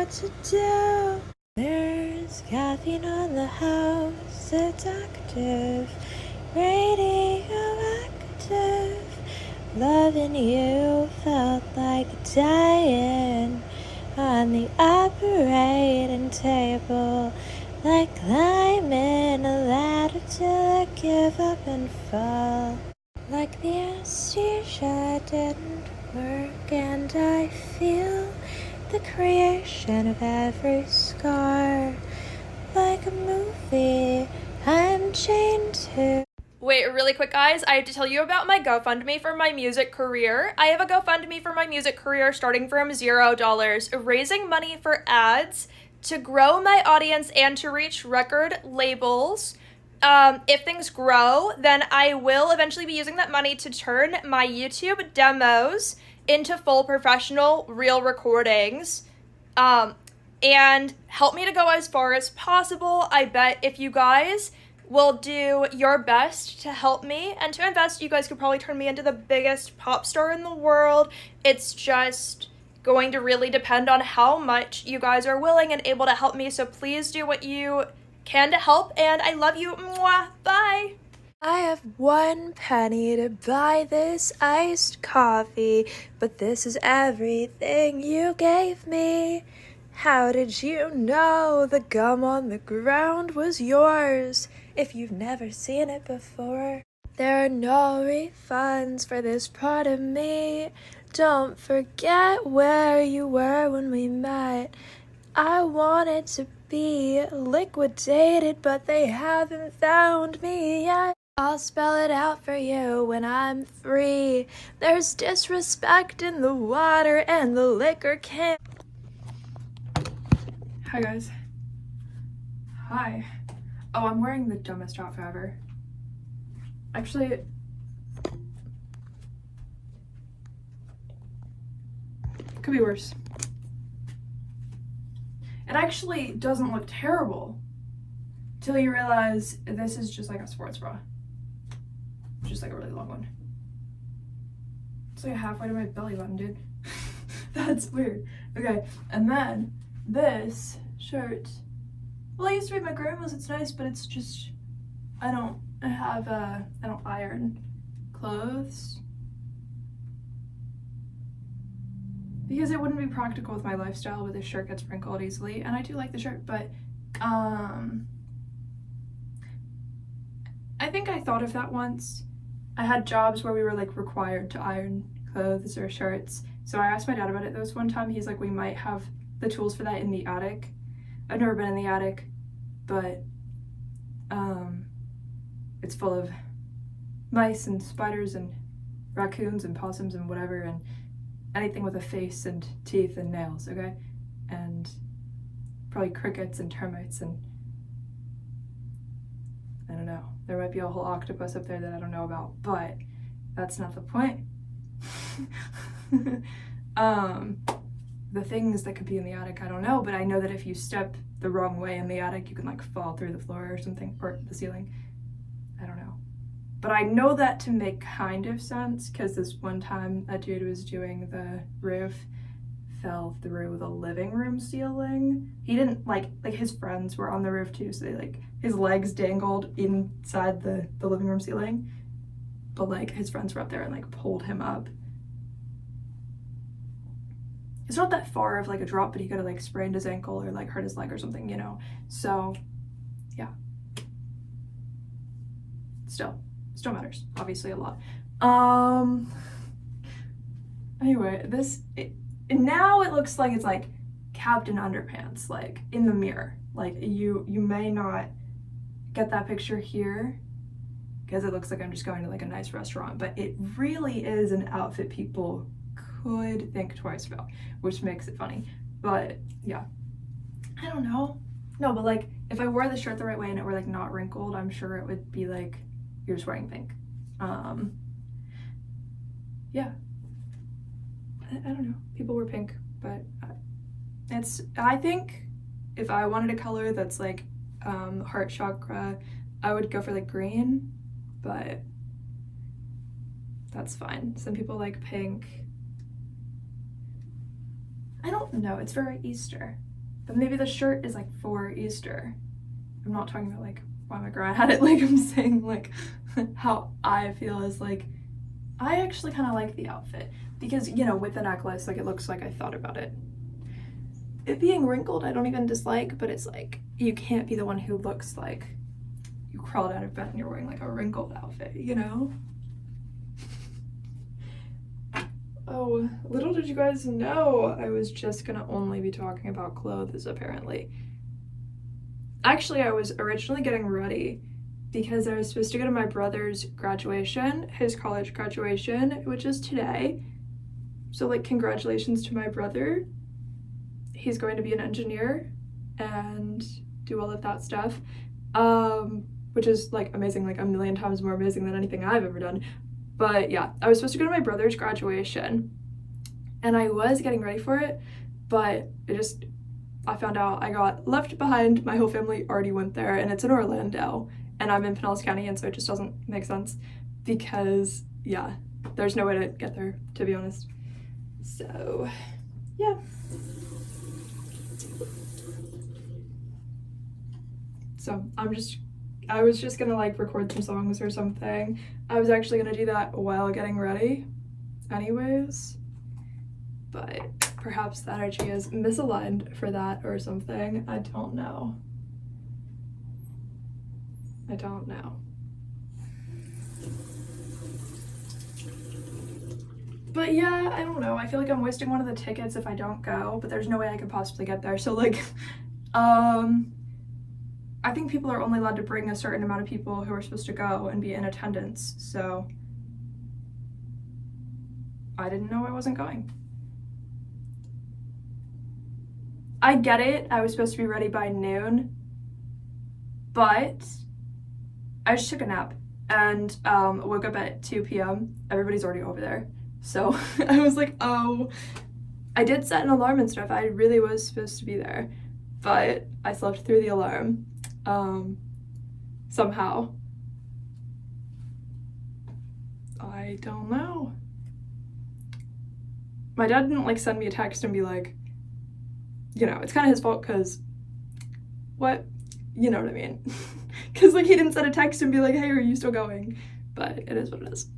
what to do. There's caffeine on the house, it's active, radioactive. Loving you felt like dying on the operating table, like climbing a ladder till I give up and fall. Like the anesthesia didn't work, and I feel the creation of every scar. Like a movie I'm chained to. Wait, really quick, guys, I have to tell you about my GoFundMe for my music career. I have a GoFundMe for my music career starting from $0, raising money for ads to grow my audience and to reach record labels. If things grow, then I will eventually be using that money to turn my YouTube demos into full professional real recordings. And help me to go as far as possible. I bet if you guys will do your best to help me and to invest, you guys could probably turn me into the biggest pop star in the world. It's just going to really depend on how much you guys are willing and able to help me. So please do what you can to help, and I love you. Mwah. Bye. I have 1 penny to buy this iced coffee, but this is everything you gave me. How did you know the gum on the ground was yours if you've never seen it before? There are no refunds for this part of me. Don't forget where you were when we met. I wanted to be liquidated, but they haven't found me yet. I'll spell it out for you when I'm free. There's disrespect in the water and the liquor can't. Hi guys. Hi. Oh, I'm wearing the dumbest outfit ever. Actually, could be worse. It actually doesn't look terrible till you realize this is just like a sports bra. Just like a really long one. It's like halfway to my belly button, dude. That's weird. Okay, and then this shirt. Well, I used to be my grandma's, it's nice, but it's just, I don't iron clothes. Because it wouldn't be practical with my lifestyle where the shirt gets wrinkled easily. And I do like the shirt, but I think I thought of that once. I had jobs where we were like required to iron clothes or shirts. So I asked my dad about it this one time. He's like, we might have the tools for that in the attic. I've never been in the attic, but it's full of mice and spiders and raccoons and possums and whatever, and anything with a face and teeth and nails, okay? And probably crickets and termites and I don't know. There might be a whole octopus up there that I don't know about, but that's not the point. The things that could be in the attic, I don't know, but I know that if you step the wrong way in the attic, you can like fall through the floor or something, or the ceiling. I don't know. But I know that to make kind of sense, because this one time a dude was doing the roof, fell through the living room ceiling. He didn't like his friends were on the roof too, so they like his legs dangled inside the living room ceiling, but like his friends were up there and like pulled him up. It's not that far of like a drop, but he could have like sprained his ankle or like hurt his leg or something, you know? So yeah, still matters, obviously a lot. Anyway, now it looks like it's like Captain Underpants, like in the mirror. Like you may not get that picture here because it looks like I'm just going to like a nice restaurant, but it really is an outfit people could think twice about, which makes it funny. But yeah, I don't know. No, but like if I wore the shirt the right way and it were like not wrinkled, I'm sure it would be like you're just wearing pink. Yeah, I don't know. People wear pink, but I think if I wanted a color that's like heart chakra, I would go for like green, but that's fine. Some people like pink. I don't know, it's very Easter. But maybe the shirt is like for Easter. I'm not talking about like why my grandma had it, like I'm saying like how I feel is like, I actually kind of like the outfit because, you know, with the necklace, like it looks like I thought about it. It being wrinkled, I don't even dislike, but it's like, you can't be the one who looks like you crawled out of bed and you're wearing like a wrinkled outfit, you know? Oh, little did you guys know I was just gonna only be talking about clothes, apparently. Actually, I was originally getting ready because I was supposed to go to my brother's graduation, his college graduation, which is today. So, like, congratulations to my brother. He's going to be an engineer and do all of that stuff, which is, like, amazing, like, a million times more amazing than anything I've ever done. But yeah, I was supposed to go to my brother's graduation and I was getting ready for it, but I found out I got left behind. My whole family already went there and it's in Orlando and I'm in Pinellas County, and so it just doesn't make sense because, yeah, there's no way to get there, to be honest. So, yeah. So I was just gonna like record some songs or something. I was actually gonna do that while getting ready anyways, but perhaps the energy is misaligned for that or something. I don't know. But yeah, I don't know. I feel like I'm wasting one of the tickets if I don't go, but there's no way I could possibly get there. So like, I think people are only allowed to bring a certain amount of people who are supposed to go and be in attendance, so I didn't know I wasn't going. I get it, I was supposed to be ready by noon, but I just took a nap and woke up at 2 p.m. Everybody's already over there, so I was like, oh, I did set an alarm and stuff. I really was supposed to be there, but I slept through the alarm. Somehow. I don't know. My dad didn't like send me a text and be like, you know, it's kind of his fault because what? You know what I mean? Because like he didn't send a text and be like, hey, are you still going? But it is what it is.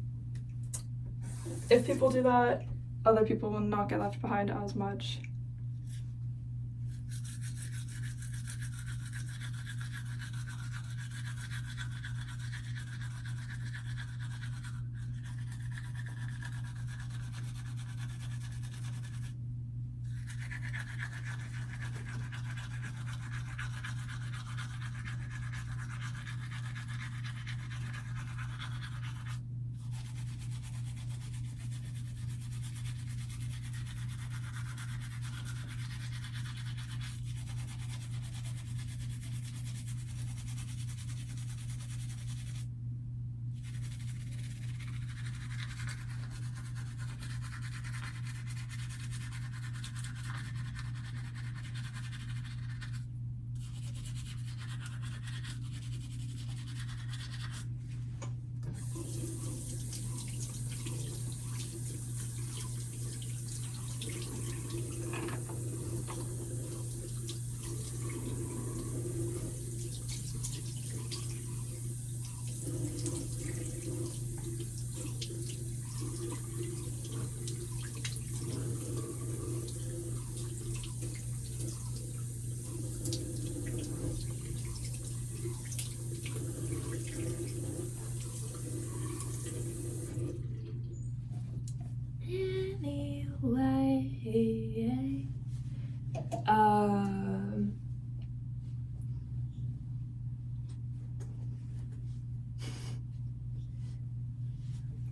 If people do that, other people will not get left behind as much.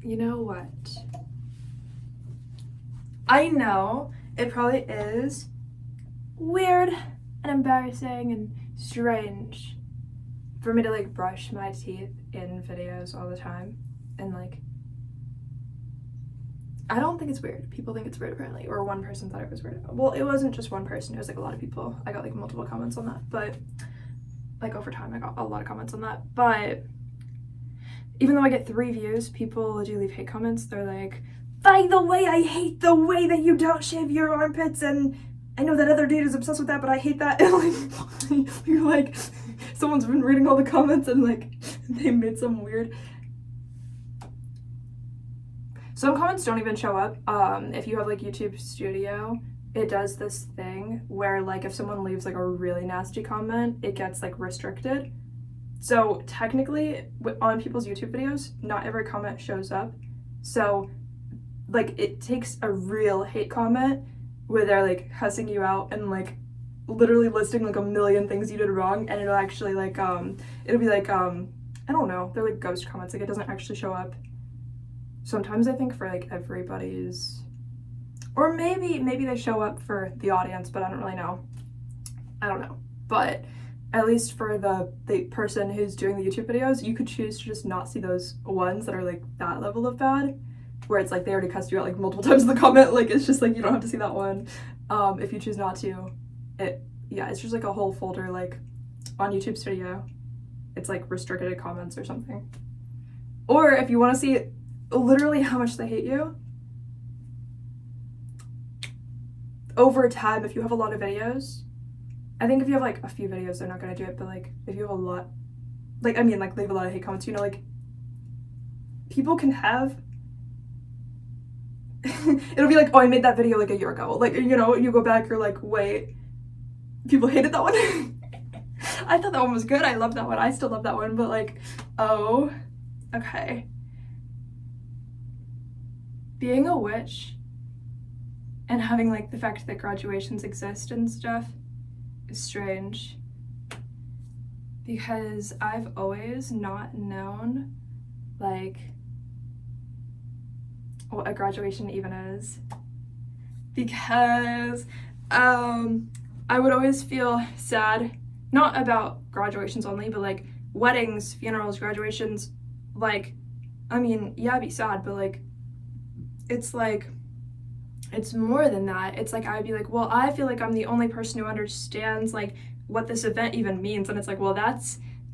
You know what? I know it probably is weird and embarrassing and strange for me to like brush my teeth in videos all the time, and like I don't think it's weird. People think it's weird apparently, or one person thought it was weird. Well, it wasn't just one person, it was like a lot of people. I got like multiple comments on that, but like over time I got a lot of comments on that. But even though I get 3 views, people do leave hate comments. They're like, by the way, I hate the way that you don't shave your armpits and I know that other date is obsessed with that, but I hate that. And like, you're like, someone's been reading all the comments and like, they made some weird. Some comments don't even show up. If you have like YouTube Studio, it does this thing where like if someone leaves like a really nasty comment, it gets like restricted. So technically on people's YouTube videos, not every comment shows up. So like it takes a real hate comment where they're like cussing you out and like literally listing like a million things you did wrong, and it'll actually like it'll be like I don't know, they're like ghost comments, like it doesn't actually show up. Sometimes I think for like everybody's, or maybe they show up for the audience, but I don't really know. I don't know. But at least for the person who's doing the YouTube videos, you could choose to just not see those ones that are like that level of bad, where it's like they already cussed you out like multiple times in the comment, like it's just like you don't have to see that one. If you choose not to, it's just like a whole folder like on YouTube Studio. It's like restricted comments or something. Or if you want to see literally how much they hate you over time, if you have a lot of videos, I think if you have like a few videos, they're not gonna do it, but like if you have a lot, like I mean like leave a lot of hate comments, you know, like people can have it'll be like, oh, I made that video like a year ago, like, you know, you go back, you're like, wait, people hated that one. I thought that one was good, I love that one, I still love that one, but like, oh, okay. Being a witch and having like the fact that graduations exist and stuff is strange, because I've always not known like what a graduation even is, because I would always feel sad, not about graduations only, but like weddings, funerals, graduations, like, I mean, yeah, I'd be sad, but like it's like, it's more than that. It's like, I'd be like, well, I feel like I'm the only person who understands like what this event even means. And it's like, well, that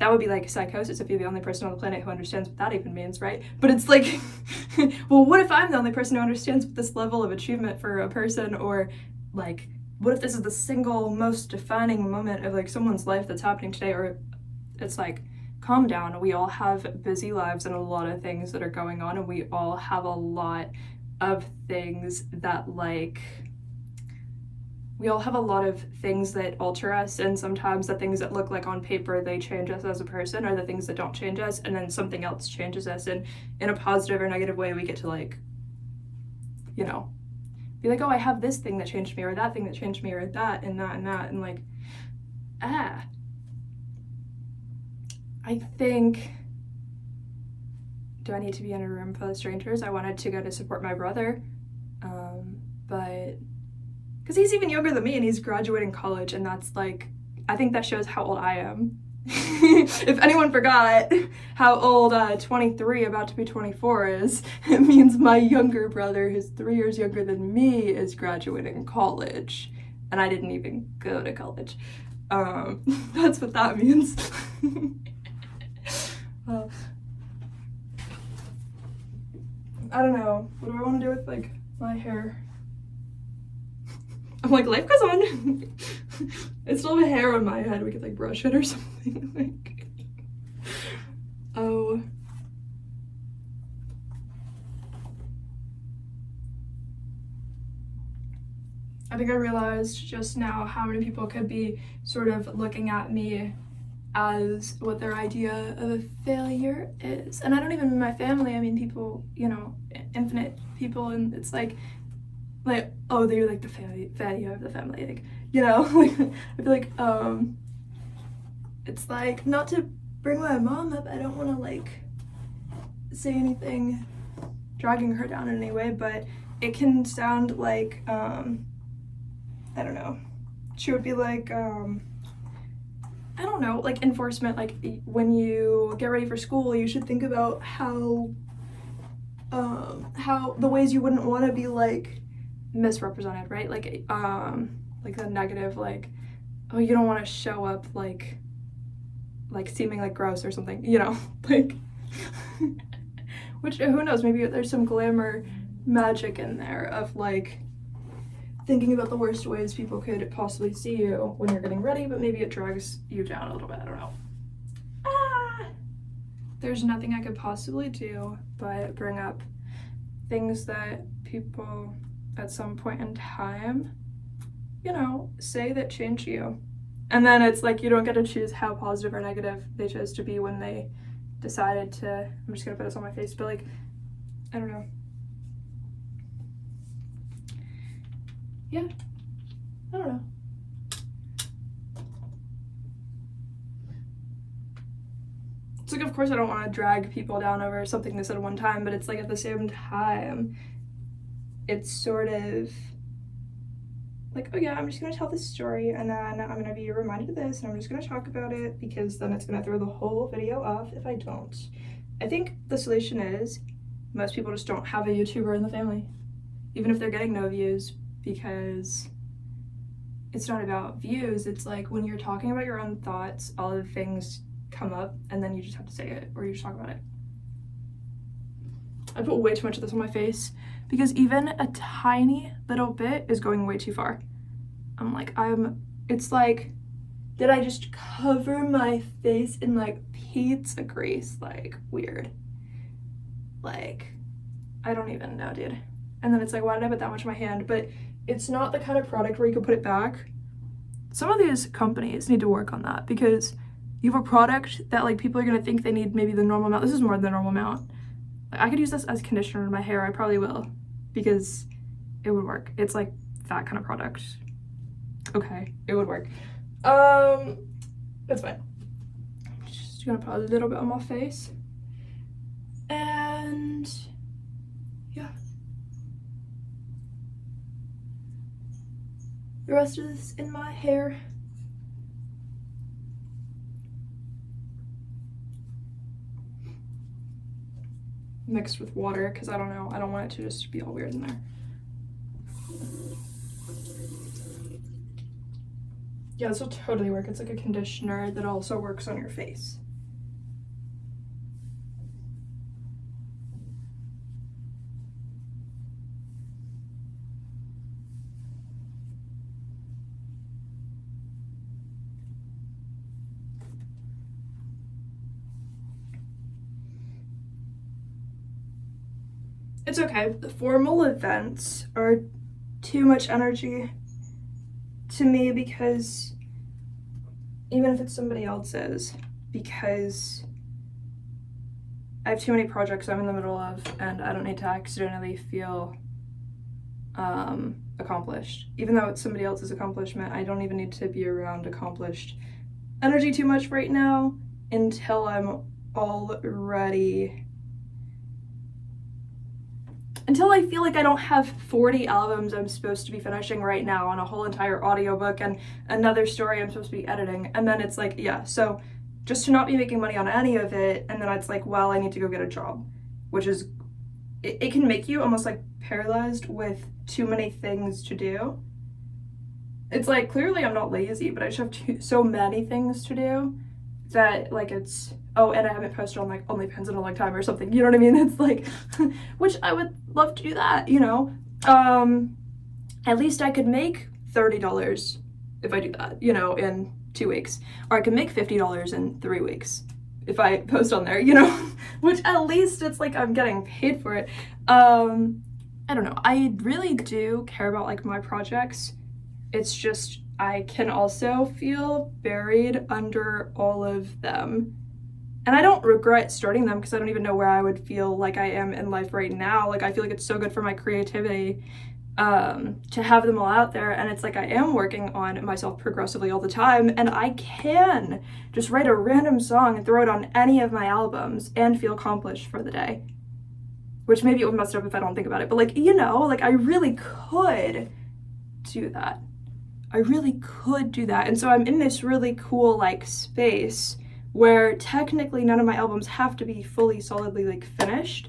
would be like psychosis if you're the only person on the planet who understands what that even means, right? But it's like, well, what if I'm the only person who understands this level of achievement for a person? Or like, what if this is the single most defining moment of like someone's life that's happening today? Or it's like, calm down. We all have busy lives and a lot of things that are going on, and we all have a lot of things that like, we all have a lot of things that alter us, and sometimes the things that look like on paper they change us as a person are the things that don't change us, and then something else changes us, and in a positive or negative way we get to like, you know, be like, oh, I have this thing that changed me, or that thing that changed me, or that and that and that, and like, I think, do I need to be in a room full of strangers? I wanted to go to support my brother, but because he's even younger than me and he's graduating college, and that's like, I think that shows how old I am. If anyone forgot how old 23 about to be 24 is, it means my younger brother, who's 3 years younger than me, is graduating college, and I didn't even go to college. That's what that means. I don't know. What do I want to do with like my hair? I'm like, life goes on. I still have a hair on my head. We could like brush it or something. Like, oh. I think I realized just now how many people could be sort of looking at me as what their idea of a failure is. And I don't even mean my family, I mean people, you know, infinite people, and it's like, oh, they're like the failure of the family, like, you know, like, I feel like, it's like, not to bring my mom up, I don't want to like say anything dragging her down in any way, but it can sound like, I don't know, she would be like, I don't know, like enforcement, like when you get ready for school, you should think about how the ways you wouldn't want to be like misrepresented, right? Like the negative, like, oh, you don't want to show up like seeming like gross or something, you know, like, which, who knows, maybe there's some glamour magic in there of like, thinking about the worst ways people could possibly see you when you're getting ready, but maybe it drags you down a little bit. I don't know. There's nothing I could possibly do but bring up things that people at some point in time, you know, say that change you. And then it's like you don't get to choose how positive or negative they chose to be when they decided to, I'm just gonna put this on my face, but like, I don't know. Yeah, I don't know. It's like, of course I don't want to drag people down over something they said one time, but it's like at the same time, it's sort of like, oh yeah, I'm just gonna tell this story and then I'm gonna be reminded of this and I'm just gonna talk about it because then it's gonna throw the whole video off if I don't. I think the solution is most people just don't have a YouTuber in the family, even if they're getting no views, because it's not about views. It's like when you're talking about your own thoughts, all of the things come up and then you just have to say it or you just talk about it. I put way too much of this on my face because even a tiny little bit is going way too far. I'm like, it's like, did I just cover my face in like pizza grease? Like, weird. Like, I don't even know, dude. And then it's like, why did I put that much on my hand? But it's not the kind of product where you can put it back. Some of these companies need to work on that because you have a product that like people are gonna think they need maybe the normal amount. This is more than the normal amount. I could use this as conditioner in my hair. I probably will because it would work. It's like that kind of product. Okay, it would work. That's fine. I'm just gonna put a little bit on my face. And yeah. The rest of this in my hair. Mixed with water because I don't know, I don't want it to just be all weird in there. Yeah, this will totally work. It's like a conditioner that also works on your face. It's okay. The formal events are too much energy to me because even if it's somebody else's, because I have too many projects I'm in the middle of and I don't need to accidentally feel accomplished. Even though it's somebody else's accomplishment, I don't even need to be around accomplished energy too much right now until I'm already until I feel like I don't have 40 albums I'm supposed to be finishing right now on a whole entire audiobook and another story I'm supposed to be editing. And then it's like, yeah, so just to not be making money on any of it, and then it's like, well, I need to go get a job, which is, it can make you almost like paralyzed with too many things to do. It's like, clearly I'm not lazy, but I just have so many things to do that like it's, oh, and I haven't posted on like OnlyFans in a long time or something, you know what I mean? It's like, which I would love to do that, you know? At least I could make $30 if I do that, you know, in 2 weeks. Or I could make $50 in 3 weeks if I post on there, you know? Which at least it's like I'm getting paid for it. I don't know. I really do care about like my projects. It's just, I can also feel buried under all of them. And I don't regret starting them because I don't even know where I would feel like I am in life right now. Like, I feel like it's so good for my creativity to have them all out there. And it's like I am working on myself progressively all the time. And I can just write a random song and throw it on any of my albums and feel accomplished for the day. Which maybe it would mess up if I don't think about it. But like, you know, like I really could do that. I really could do that. And so I'm in this really cool like space where technically none of my albums have to be fully solidly like finished,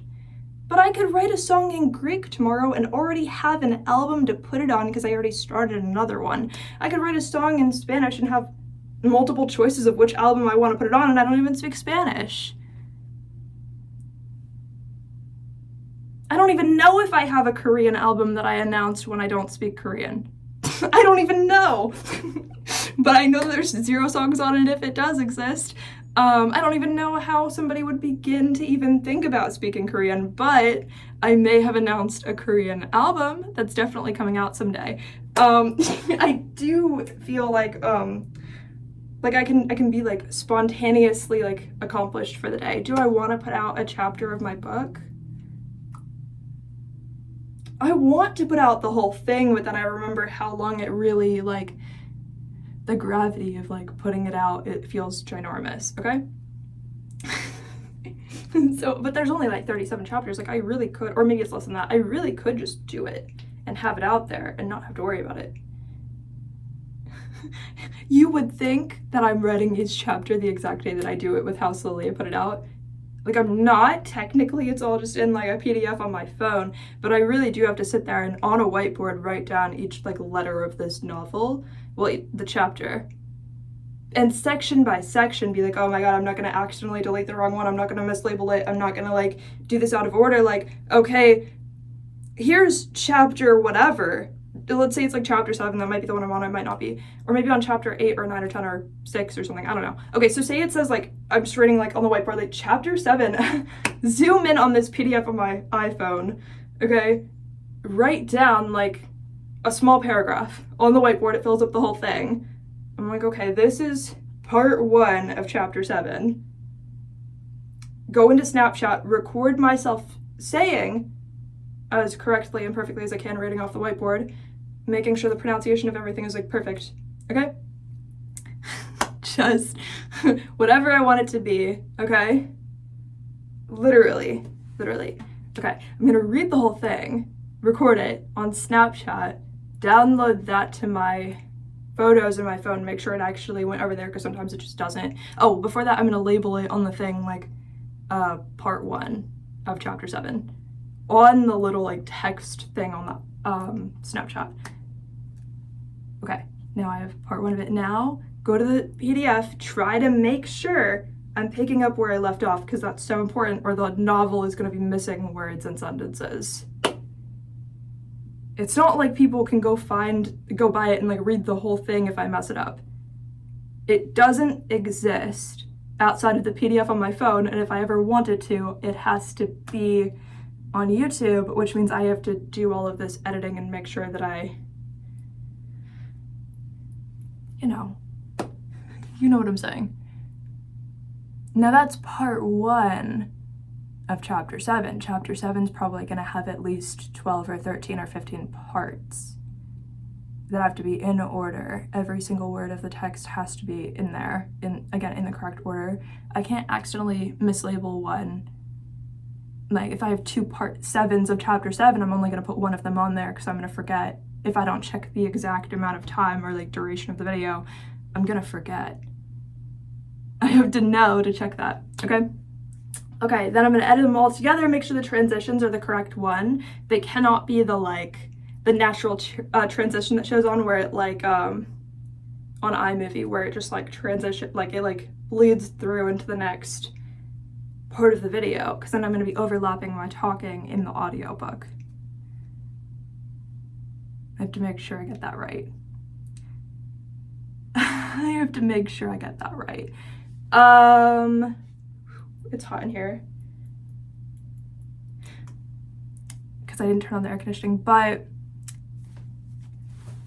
but I could write a song in Greek tomorrow and already have an album to put it on because I already started another one. I could write a song in Spanish and have multiple choices of which album I want to put it on, and I don't even speak Spanish. I don't don't even know if I have a Korean album that I announced when I don't speak Korean. I don't even know. But I know there's 0 songs on it if it does exist. I don't even know how somebody would begin to even think about speaking Korean, but I may have announced a Korean album that's definitely coming out someday. I do feel like I can be like spontaneously like accomplished for the day. Do I want to put out a chapter of my book? I want to put out the whole thing, but then I remember how long it really, like, the gravity of like putting it out, it feels ginormous, okay? So, but there's only like 37 chapters. Like I really could, or maybe it's less than that. I really could just do it and have it out there and not have to worry about it. You would think that I'm writing each chapter the exact day that I do it with how slowly I put it out. Like I'm not, technically it's all just in like a PDF on my phone, but I really do have to sit there and on a whiteboard write down each like letter of this novel, well, the chapter, and section by section be like, oh my god, I'm not gonna accidentally delete the wrong one, I'm not gonna mislabel it, I'm not gonna like do this out of order, like, okay, here's chapter whatever. Let's say it's like chapter 7, that might be the one I'm on, it might not be. Or maybe on chapter 8 or 9 or 10 or 6 or something, I don't know. Okay, so say it says like, I'm just writing like on the whiteboard, like chapter 7, zoom in on this PDF on my iPhone, okay? Write down like a small paragraph on the whiteboard, it fills up the whole thing. I'm like, okay, this is part 1 of chapter 7. Go into Snapchat, record myself saying as correctly and perfectly as I can, reading off the whiteboard, making sure the pronunciation of everything is like perfect, okay? Just whatever I want it to be, okay? Literally. Okay, I'm gonna read the whole thing, record it on Snapchat, download that to my photos in my phone, make sure it actually went over there because sometimes it just doesn't. Oh, before that, I'm gonna label it on the thing like part 1 of chapter 7 on the little like text thing on the Snapchat. Okay, now I have part 1 of it. Now go to the PDF, try to make sure I'm picking up where I left off because that's so important, or the novel is going to be missing words and sentences. It's not like people can go buy it and like read the whole thing if I mess it up. It doesn't exist outside of the PDF on my phone, and if I ever wanted to, it has to be on YouTube, which means I have to do all of this editing and make sure that I, you know what I'm saying. Now that's part 1 of chapter 7. Chapter 7's probably going to have at least 12 or 13 or 15 parts that have to be in order. Every single word of the text has to be in there, in the correct order. I can't accidentally mislabel one. Like if I have 2 part 7s of chapter 7, I'm only going to put one of them on there because I'm going to forget. If I don't check the exact amount of time or like duration of the video, I'm going to forget. I have to know to check that, okay? Okay, then I'm going to edit them all together, make sure the transitions are the correct one. They cannot be the natural transition that shows on where it like, on iMovie, where it just like transition, like it like bleeds through into the next part of the video, because then I'm going to be overlapping my talking in the audiobook. I have to make sure I get that right. I have to make sure I get that right. It's hot in here because I didn't turn on the air conditioning, but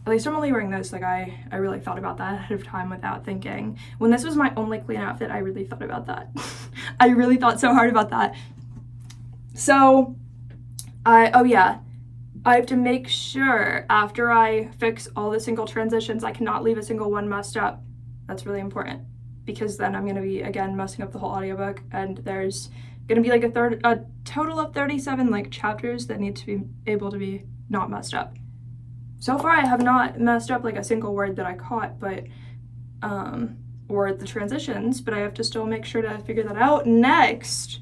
at least I'm only wearing this. Like I really thought about that ahead of time without thinking. When this was my only clean outfit, I really thought about that. I really thought so hard about that. So I have to make sure after I fix all the single transitions, I cannot leave a single one messed up. That's really important, because then I'm going to be, again, messing up the whole audiobook, and there's going to be like a total of 37 like chapters that need to be able to be not messed up. So far, I have not messed up like a single word that I caught, but, or the transitions, but I have to still make sure to figure that out. Next,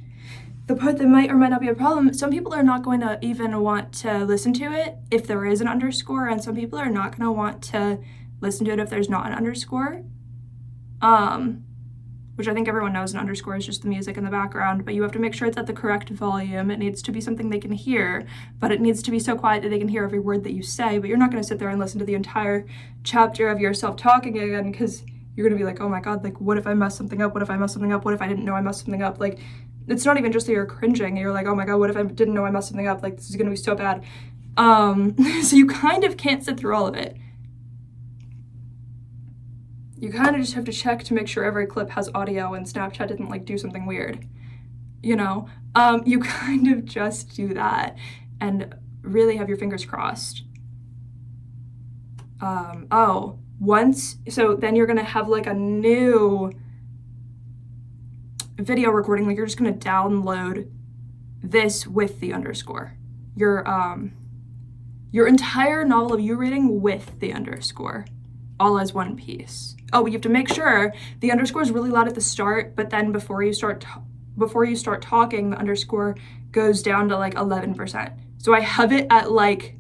the part that might or might not be a problem, some people are not going to even want to listen to it if there is an underscore, and some people are not going to want to listen to it if there's not an underscore. which I think everyone knows an underscore is just the music in the background, but you have to make sure it's at the correct volume. It needs to be something they can hear, but it needs to be so quiet that they can hear every word that you say, but you're not gonna sit there and listen to the entire chapter of yourself talking again, because you're gonna be like, oh my God, like, what if I mess something up? What if I mess something up? What if I didn't know I messed something up? Like, it's not even just that you're cringing. You're like, oh my God, what if I didn't know I messed something up? Like, this is gonna be so bad. So you kind of can't sit through all of it. You kind of just have to check to make sure every clip has audio and Snapchat didn't like do something weird, you know? You kind of just do that and really have your fingers crossed. So then you're gonna have like a new video recording, like you're just gonna download this with the underscore. Your entire novel of you reading with the underscore, all as one piece. Oh, you have to make sure the underscore is really loud at the start, but then before you start talking, the underscore goes down to like 11%. So I have it at like,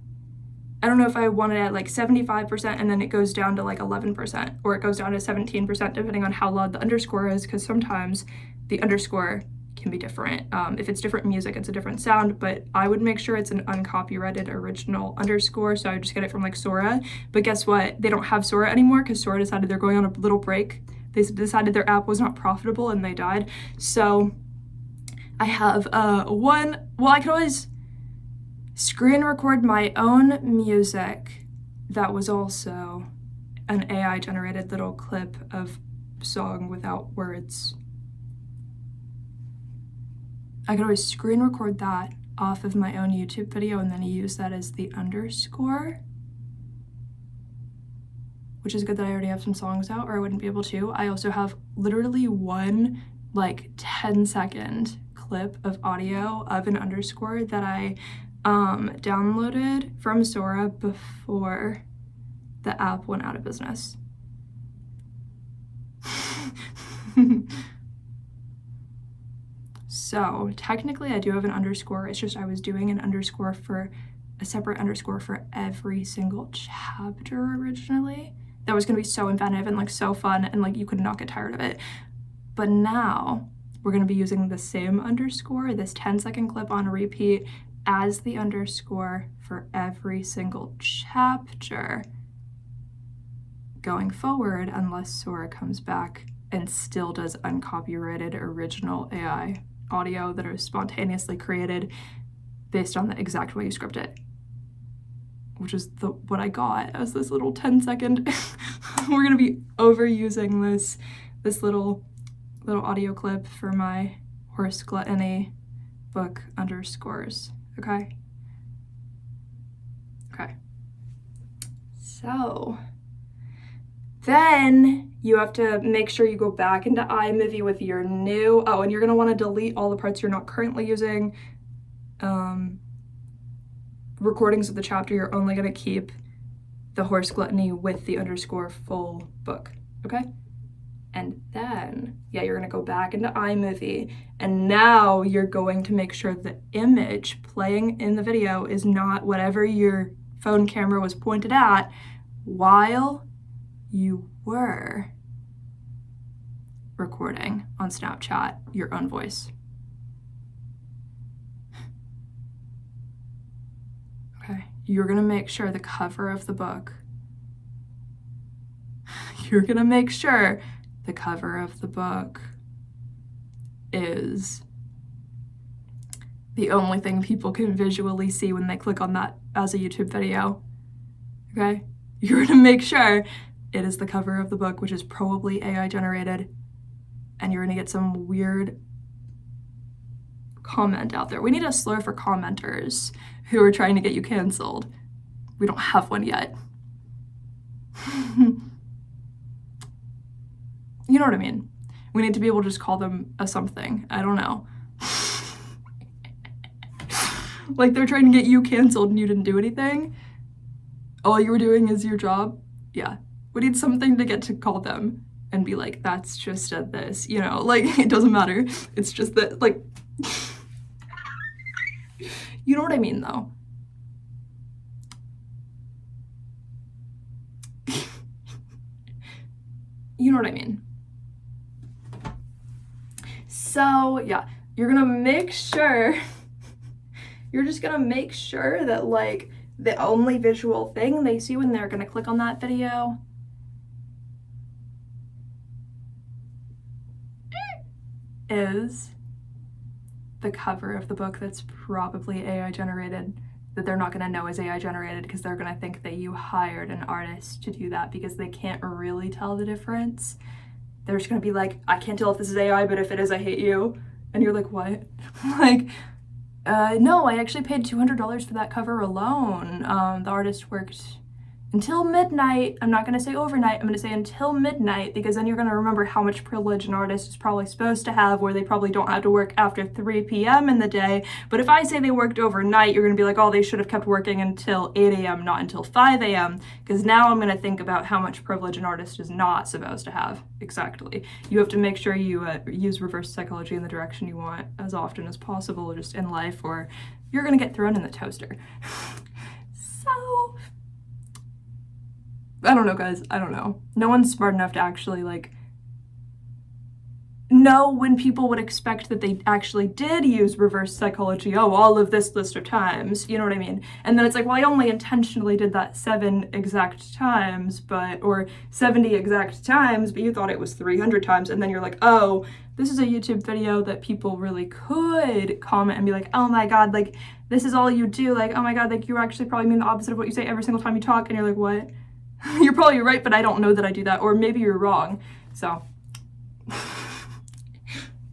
I don't know if I want it at like 75% and then it goes down to like 11%, or it goes down to 17% depending on how loud the underscore is, because sometimes the underscore can be different. If it's different music, it's a different sound, but I would make sure it's an uncopyrighted original underscore, so I would just get it from like Sora. But guess what? They don't have Sora anymore because Sora decided they're going on a little break. They decided their app was not profitable and they died. So I have I could always screen record my own music that was also an AI generated little clip of song without words. I could always screen record that off of my own YouTube video and then use that as the underscore, which is good that I already have some songs out, or I wouldn't be able to. I also have literally one like 10-second clip of audio of an underscore that I downloaded from Sora before the app went out of business. So technically I do have an underscore, it's just I was doing an underscore for a separate underscore for every single chapter originally. That was gonna be so inventive and like so fun and like you could not get tired of it. But now we're gonna be using the same underscore, this 10-second clip on repeat, as the underscore for every single chapter going forward, unless Sora comes back and still does uncopyrighted original AI audio that are spontaneously created based on the exact way you script it, which is what I got as this little 10-second. We're gonna be overusing this little audio clip for my Horse Gluttony book underscores. Okay. So then you have to make sure you go back into iMovie with your new, and you're gonna wanna delete all the parts you're not currently using. Recordings of the chapter, you're only gonna keep the Horse Gluttony with the underscore full book, okay? And then, you're gonna go back into iMovie, and now you're going to make sure the image playing in the video is not whatever your phone camera was pointed at while you were recording on Snapchat your own voice. Okay, you're gonna make sure the cover of the book, is the only thing people can visually see when they click on that as a YouTube video, okay? You're gonna make sure it is the cover of the book, which is probably AI generated, and you're gonna get some weird comment out there. We need a slur for commenters who are trying to get you canceled. We don't have one yet. You know what I mean? We need to be able to just call them a something. I don't know. Like they're trying to get you canceled and you didn't do anything. All you were doing is your job. Yeah. We need something to get to call them and be like, that's just a this, you know, like it doesn't matter. It's just that, like, you know what I mean though? You know what I mean? So yeah, you're gonna make sure, you're just gonna make sure that like the only visual thing they see when they're gonna click on that video is the cover of the book that's probably AI generated, that they're not gonna know is AI generated because they're gonna think that you hired an artist to do that because they can't really tell the difference. They're just gonna be like, I can't tell if this is AI, but if it is, I hate you. And you're like, what? Like, no, I actually paid $200 for that cover alone. The artist worked until midnight. I'm not gonna say overnight, I'm gonna say until midnight, because then you're gonna remember how much privilege an artist is probably supposed to have, where they probably don't have to work after 3 p.m. in the day. But if I say they worked overnight, you're gonna be like, oh, they should have kept working until 8 a.m., not until 5 a.m., because now I'm gonna think about how much privilege an artist is not supposed to have. Exactly. You have to make sure you use reverse psychology in the direction you want as often as possible just in life, or you're gonna get thrown in the toaster. So I don't know, guys. I don't know. No one's smart enough to actually, like, know when people would expect that they actually did use reverse psychology. Oh, all of this list of times. You know what I mean? And then it's like, well, I only intentionally did that 7 exact times, or 70 exact times, but you thought it was 300 times. And then you're like, oh, this is a YouTube video that people really could comment and be like, oh my God, like, this is all you do. Like, oh my God, like, you actually probably mean the opposite of what you say every single time you talk. And you're like, what? You're probably right, but I don't know that I do that, or maybe you're wrong. So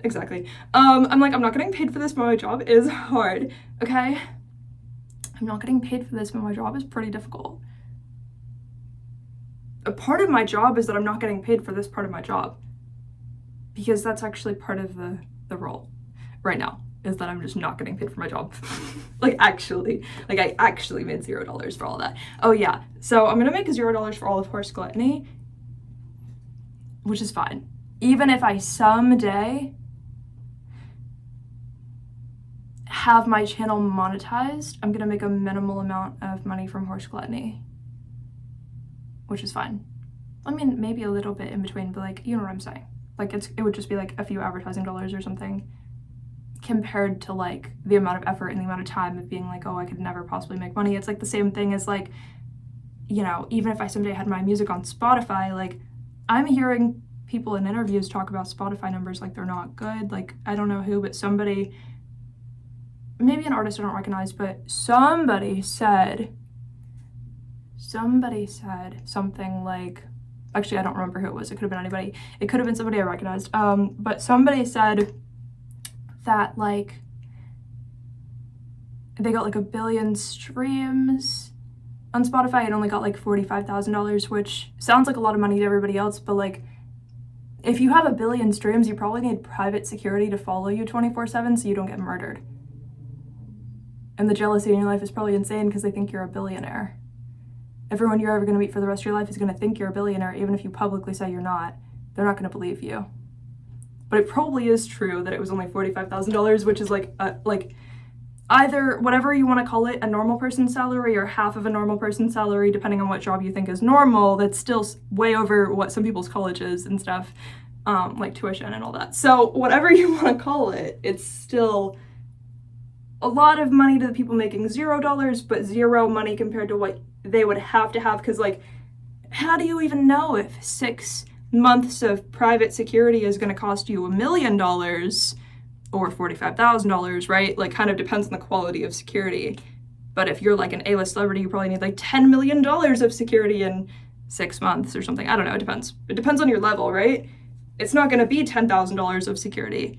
exactly. I'm like, I'm not getting paid for this, but my job is hard. Okay, I'm not getting paid for this, but my job is pretty difficult. A part of my job is that I'm not getting paid for this part of my job, because that's actually part of the role right now, is that I'm just not getting paid for my job. Like, actually, like, I actually made $0 for all that. Oh yeah, so I'm gonna make $0 for all of Horse Gluttony, which is fine. Even if I someday have my channel monetized, I'm gonna make a minimal amount of money from Horse Gluttony, which is fine. I mean, maybe a little bit in between, but like, you know what I'm saying. Like, it would just be like a few advertising dollars or something, compared to like the amount of effort and the amount of time of being like, oh, I could never possibly make money. It's like the same thing as like, you know, even if I someday had my music on Spotify, like, I'm hearing people in interviews talk about Spotify numbers like they're not good. Like, I don't know who, but somebody, maybe an artist I don't recognize, but somebody said something like, actually, I don't remember who it was. It could have been anybody. It could have been somebody I recognized. But somebody said that like they got like 1 billion streams on Spotify and only got like $45,000, which sounds like a lot of money to everybody else, but like, if you have 1 billion streams, you probably need private security to follow you 24/7 so you don't get murdered. And the jealousy in your life is probably insane because they think you're a billionaire. Everyone you're ever going to meet for the rest of your life is going to think you're a billionaire, even if you publicly say you're not. They're not going to believe you. But it probably is true that it was only $45,000, which is like either, whatever you want to call it, a normal person's salary or half of a normal person's salary, depending on what job you think is normal. That's still way over what some people's college is and stuff, like tuition and all that. So whatever you want to call it, it's still a lot of money to the people making $0, but zero money compared to what they would have to have. Because like, how do you even know if 6 months of private security is going to cost you $1 million or $45,000, right? Like, kind of depends on the quality of security. But if you're like an A-list celebrity, you probably need like $10 million of security in 6 months or something. I don't know, it depends. It depends on your level, right? It's not going to be $10,000 of security.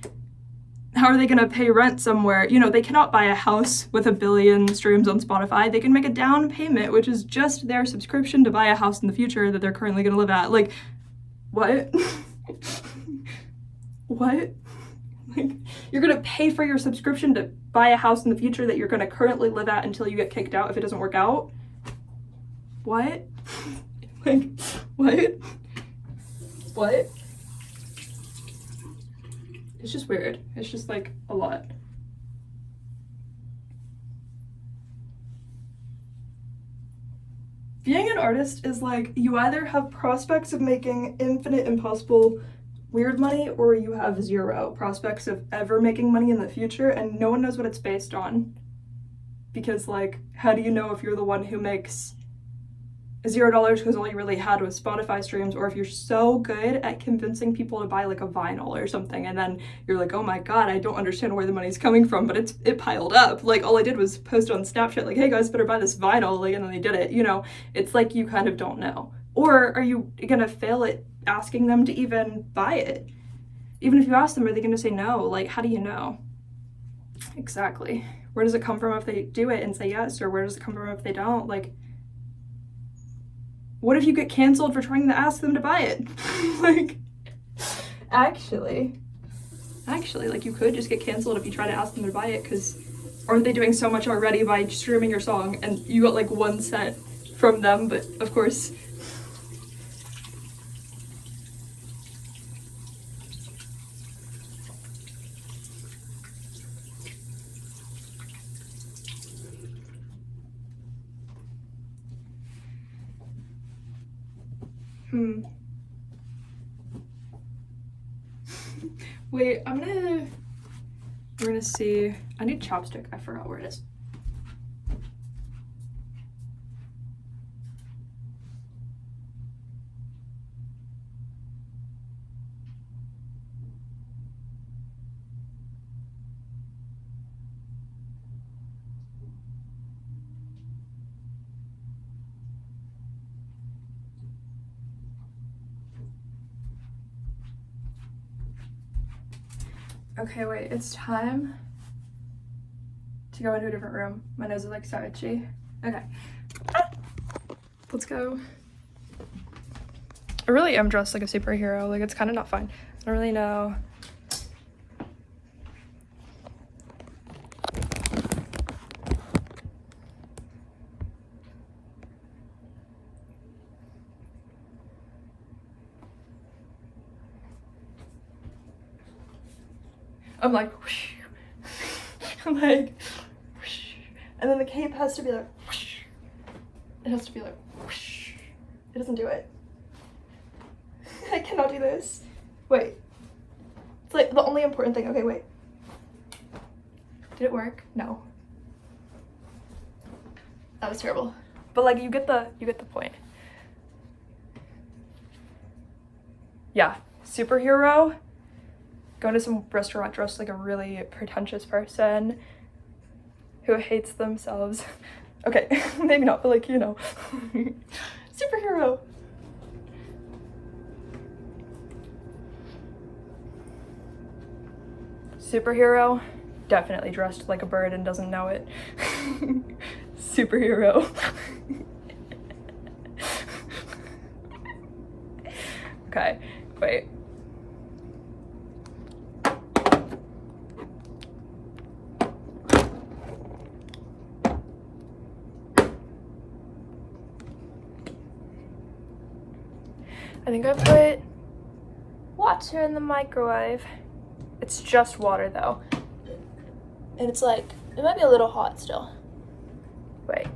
How are they going to pay rent somewhere? You know, they cannot buy a house with 1 billion streams on Spotify. They can make a down payment, which is just their subscription to buy a house in the future that they're currently going to live at. Like, what? What? Like, you're going to pay for your subscription to buy a house in the future that you're going to currently live at until you get kicked out if it doesn't work out? What? Like, what? What? It's just weird. It's just like a lot. Being an artist is like, you either have prospects of making infinite impossible weird money or you have zero prospects of ever making money in the future and no one knows what it's based on. Because, like, how do you know if you're the one who makes $0 because all you really had was Spotify streams, or if you're so good at convincing people to buy like a vinyl or something and then you're like, oh my god, I don't understand where the money's coming from, but it piled up. Like, all I did was post on Snapchat like, hey guys, better buy this vinyl, like, and then they did it, you know. It's like you kind of don't know. Or are you gonna fail at asking them to even buy it? Even if you ask them, are they gonna say no? Like, how do you know? Exactly. Where does it come from if they do it and say yes, or where does it come from if they don't? Like, what if you get canceled for trying to ask them to buy it? Like, actually, like, you could just get canceled if you try to ask them to buy it, because aren't they doing so much already by streaming your song and you got like 1 cent from them? But of course, wait, we're gonna see. I need chopstick. I forgot where it is. Okay, wait, it's time to go into a different room. My nose is like so itchy. Okay. Let's go. I really am dressed like a superhero. Like, it's kind of not fun. I don't really know. I'm like, whoosh. I'm like, whoosh. And then the cape has to be like, whoosh. It has to be like, whoosh. It doesn't do it. I cannot do this. Wait. It's like the only important thing. Okay, wait. Did it work? No. That was terrible. But like, you get the point. Yeah, superhero. Going to some restaurant dressed like a really pretentious person who hates themselves. Okay, maybe not, but like, you know. Superhero. Superhero, definitely dressed like a bird and doesn't know it. Superhero. Okay, wait. I think I put water in the microwave. It's just water though. And it's like, it might be a little hot still. Wait.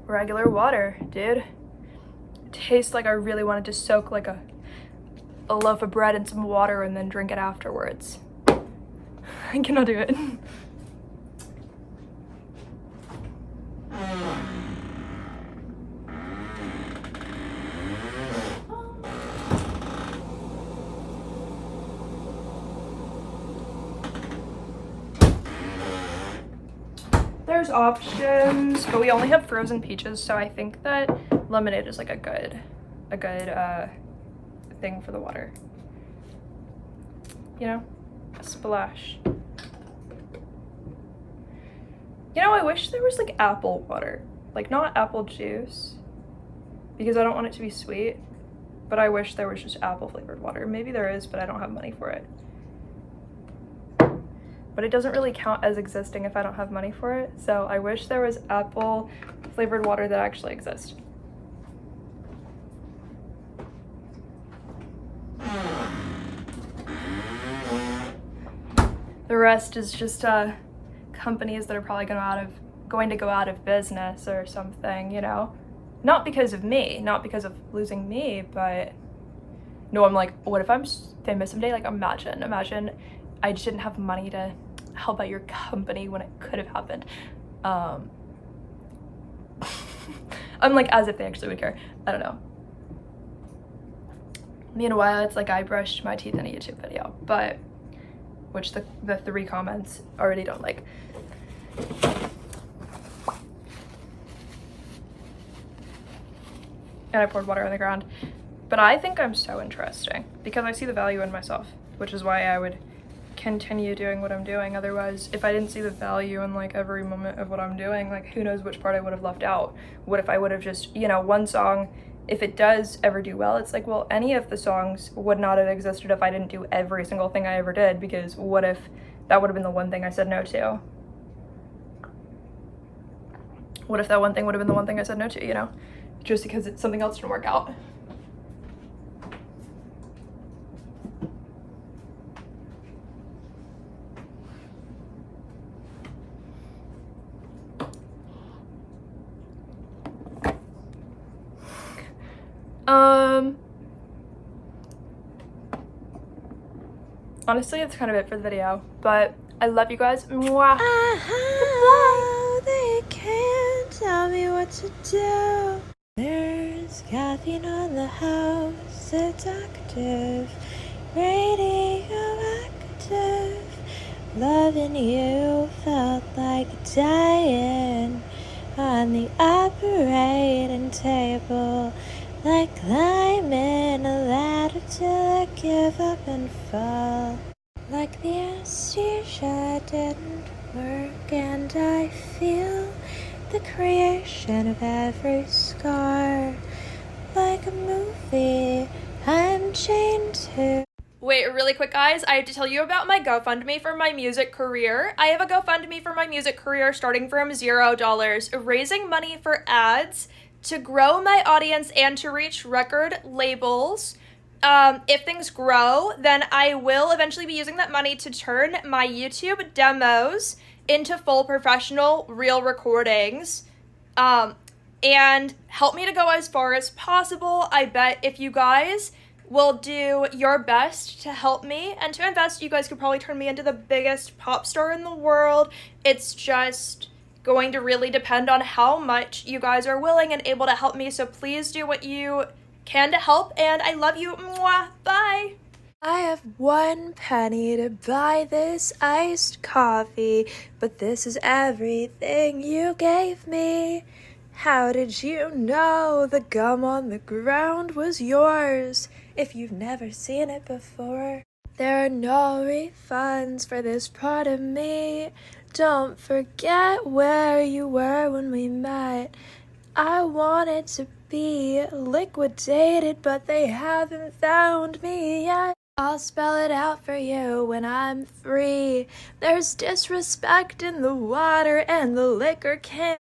Regular water, dude. It tastes like I really wanted to soak like a loaf of bread in some water and then drink it afterwards. I cannot do it. There's options, but we only have frozen peaches, so I think that lemonade is like a good thing for the water. You know, a splash. You know, I wish there was like apple water, like not apple juice, because I don't want it to be sweet, but I wish there was just apple flavored water. Maybe there is, but I don't have money for it. But it doesn't really count as existing if I don't have money for it. So I wish there was apple flavored water that actually exists. The rest is just companies that are probably going to go out of business or something, you know. Not because of me, not because of losing me, but no, I'm like, what if I'm famous someday? Like, imagine I just didn't have money to help out your company when it could have happened. I'm like, as if they actually would care. I don't know. Meanwhile, it's like I brushed my teeth in a YouTube video, but which the 3 comments already don't like. And I poured water on the ground. But I think I'm so interesting because I see the value in myself, which is why I would continue doing what I'm doing. Otherwise, if I didn't see the value in like every moment of what I'm doing, like who knows which part I would have left out. What if I would have just, you know, one song, if it does ever do well, it's like, well, any of the songs would not have existed if I didn't do every single thing I ever did, because what if that would have been the one thing I said no to? What if that one thing would have been the one thing I said no to, you know? Just because it's something else didn't work out. Honestly, that's kind of it for the video, but I love you guys. Mwah. They can't tell me what to do. There's caffeine on the house, it's active, radioactive. Loving you felt like dying on the operating table, like climbing a ladder till I give up and fall. Like the anesthesia didn't work, and I feel the creation of every scar. Like a movie I'm chained to. Wait, really quick, guys, I have to tell you about my GoFundMe for my music career. I have a GoFundMe for my music career starting from $0, raising money for ads to grow my audience and to reach record labels. If things grow, then I will eventually be using that money to turn my YouTube demos into full professional real recordings, and help me to go as far as possible. I bet if you guys will do your best to help me and to invest, you guys could probably turn me into the biggest pop star in the world. It's just going to really depend on how much you guys are willing and able to help me, so please do what you can to help, and I love you. Mwah. Bye. I have 1 penny to buy this iced coffee, but this is everything you gave me. How did you know the gum on the ground was yours if you've never seen it before? There are no refunds for this part of me. Don't forget where you were when we met. I wanted to be liquidated, but they haven't found me yet. I'll spell it out for you when I'm free. There's disrespect in the water and the liquor can.